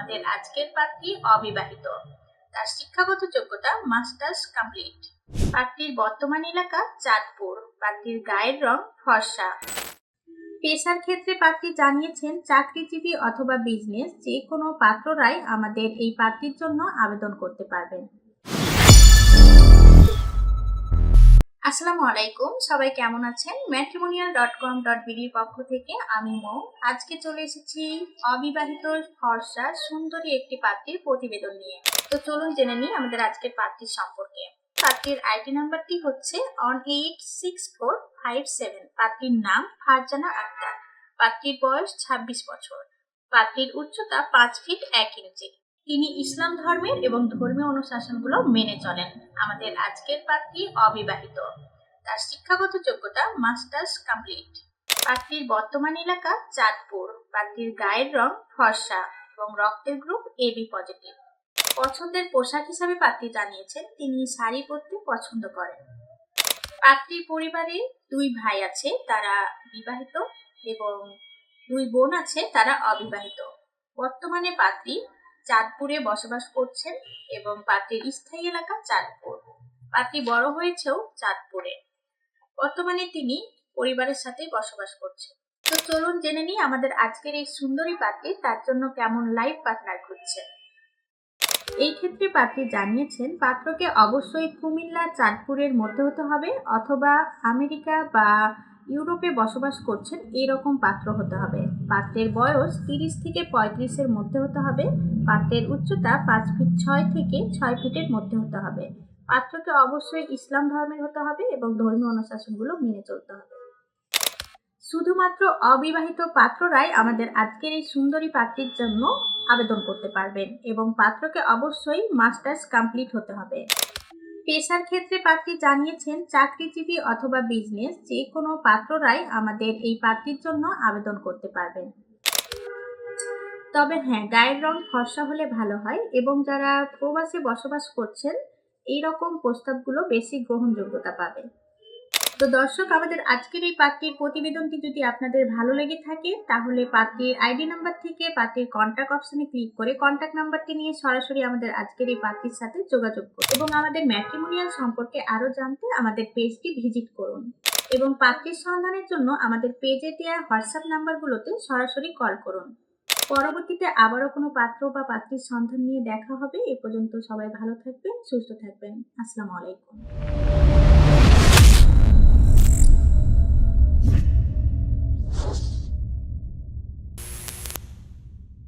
আমাদের আজকের পাত্রী অবিবাহিত। তার শিক্ষাগত যোগ্যতা মাস্টার্স কমপ্লিট। পাত্রীর বর্তমান এলাকা চাঁদপুর। পাত্রীর গায়ের রং ফর্সা। পেশার ক্ষেত্রে পাত্রী জানিয়েছেন চাকরিজীবী অথবা বিজনেস যে কোনো পাত্ররাই আমাদের এই পাত্রীর জন্য আবেদন করতে পারবেন। আসসালামু আলাইকুম, সবাই কেমন আছেন? matrimonial.com.bd এর পক্ষ থেকে আমি মৌ। আজকে চলে এসেছি অবিবাহিত ফর্সা সুন্দরী একটি পাত্রীর প্রতিবেদন নিয়ে। তো চলুন জেনে নিই আমাদের আজকের পাত্রীর সম্পর্কে। পাত্রীর আইডি নাম্বারটি হচ্ছে 186457। পাত্রীর নাম ফারজানা আক্তার। পাত্রীর বয়স 26 বছর। পাত্রীর উচ্চতা 5 ফিট 1 ইঞ্চি। তিনি ইসলাম ধর্মের এবং ধর্মীয় অনুশাসনগুলো মেনে চলেন। আমাদের আজকের পাত্রী অবিবাহিত। তার শিক্ষাগত যোগ্যতা মাস্টার্স কমপ্লিট। পাত্রীর বর্তমান এলাকা চাঁদপুর। পাত্রীর গায়ের রং ফর্সা এবং রক্তের গ্রুপ AB পজিটিভ। পছন্দের পোশাক হিসাবে পাত্রী জানিয়েছেন তিনি শাড়ি পরতে পছন্দ করেন। পাত্রীর পরিবারে 2 ভাই আছে, তারা বিবাহিত, এবং 2 বোন আছে, তারা অবিবাহিত। বর্তমানে পাত্রী চাঁদপুরে বসবাস করছেন এবং পাত্রীর স্থায়ী এলাকা চাঁদপুর। পাত্রী বড় হয়েছেও চাঁদপুরে। বর্তমানে তিনি পরিবারের সাথে বসবাস করছেন। তো চলুন জেনে নিই আমাদের আজকের এই সুন্দরী পাত্রী তার জন্য কেমন লাইফ পার্টনার খুঁজছে। এই ক্ষেত্রে পাত্রী জানিয়েছেন পাত্রকে অবশ্যই কুমিল্লা চাঁদপুরের মধ্যে হতে হবে, অথবা আমেরিকা বা ইউরোপে বসবাস করছেন এরকম পাত্র হতে হবে। পাত্রের বয়স 30 থেকে 35-এর মধ্যে হতে হবে। পাত্রের উচ্চতা 5 ফিট 6 থেকে 6 ফিটের মধ্যে হতে হবে। পাত্রকে অবশ্যই ইসলাম ধর্মের হতে হবে এবং ধর্মীয় অনুশাসনগুলো মেনে চলতে হবে। শুধুমাত্র অবিবাহিত পাত্ররাই আমাদের আজকের এই সুন্দরী পাত্রীর জন্য আবেদন করতে পারবেন এবং পাত্রকে অবশ্যই মাস্টার্স কমপ্লিট হতে হবে। পেশার ক্ষেত্রে পাত্রী জানিয়েছেন চাকরিজীবী অথবা বিজনেস যে কোনো পাত্ররাই আমাদের এই পাত্রীর জন্য আবেদন করতে পারবেন। তবে হ্যাঁ, গায়ের রং ফর্সা হলে ভালো হয় এবং যারা প্রবাসে বসবাস করছেন এই রকম প্রস্তাবগুলো বেশি গ্রহণযোগ্যতা পাবে। তো দর্শক, আমাদের আজকের এই পাত্রীর প্রতিবেদনটি যদি আপনাদের ভালো লেগে থাকে তাহলে পাত্রীর আইডি নাম্বার থেকে পাত্রীর কন্ট্যাক্ট অপশনে ক্লিক করে কন্ট্যাক্ট নাম্বারটি নিয়ে সরাসরি আমাদের আজকের এই পাত্রীর সাথে যোগাযোগ করুন এবং আমাদের ম্যাট্রিমোনিয়াল সম্পর্কে আরো জানতে আমাদের পেজটি ভিজিট করুন এবং পাত্রীর সন্ধানের জন্য আমাদের পেজে দেওয়া হোয়াটসঅ্যাপ নাম্বারগুলোতে সরাসরি কল করুন। পরবর্তীতে আবারও কোনো পাত্র বা পাত্রীর সন্ধান নিয়ে দেখা হবে। এ পর্যন্ত সবাই ভালো থাকবেন, সুস্থ থাকবেন। আসসালামু আলাইকুম।